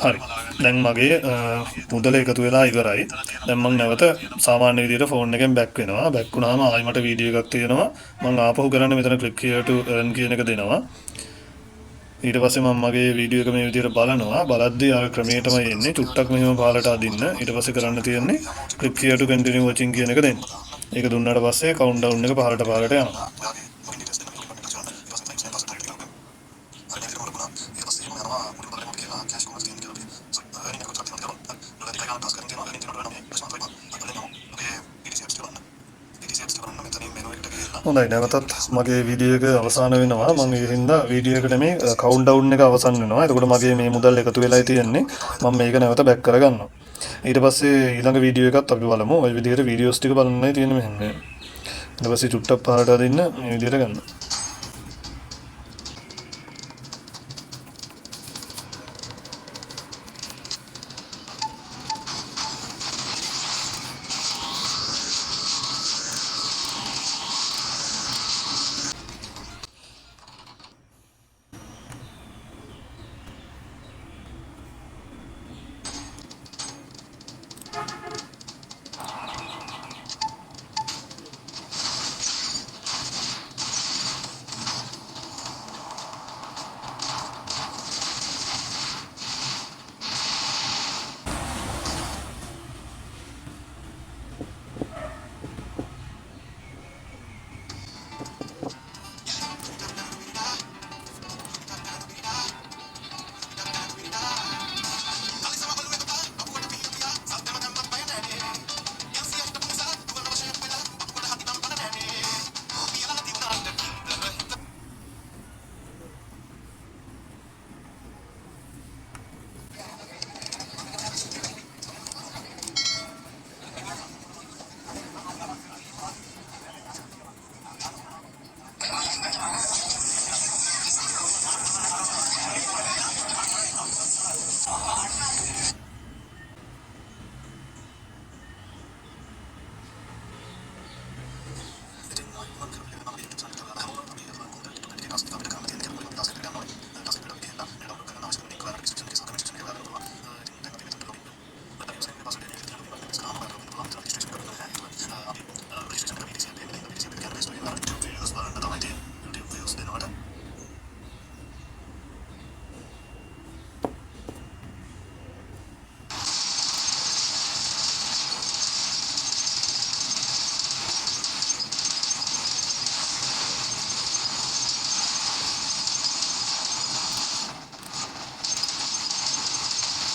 හරි. දැන් මගේ මුදල එකතු වෙලා ඉවරයි. දැන් මම නැවත සාමාන්‍ය විදිහට ෆෝන් එකෙන් බැක් වෙනවා. බැක් වුණාම ආයි මට වීඩියෝ එකක් තියෙනවා. මම ආපහු කරන්නේ මෙතන click here to earn කියන එක දෙනවා. ඊට පස්සේ මම මගේ වීඩියෝ එක මේ විදිහට බලනවා. බලද්දී ආ ක්‍රමයටමයි එන්නේ. චුට්ටක් මෙහෙම පහලට අදින්න. ඊට පස්සේ කරන්න තියෙන්නේ click here to continue watching කියන එක දෙන්න. ඒක දුන්නාට පස්සේ countdown එක පහලට යනවා. හොඳයි නැවතත් මගේ වීඩියෝ එක අවසන් වෙනවා මම ඒ හින්දා වීඩියෝ එකට මේ කවුන්ට්ඩවුන් එක අවසන් වෙනවා එතකොට මගේ මේ මුදල් එකතු වෙලා තියෙන්නේ මම මේක නැවත බැක් කරගන්නවා ඊට පස්සේ ඊළඟ වීඩියෝ එකත් අපි බලමු ওই විදිහට වීඩියෝස් ටික බලන්නයි තියෙන්නේ මෙහෙම ඊට පස්සේ චුට්ටක් පාරට අදින්න මේ විදිහට ගන්න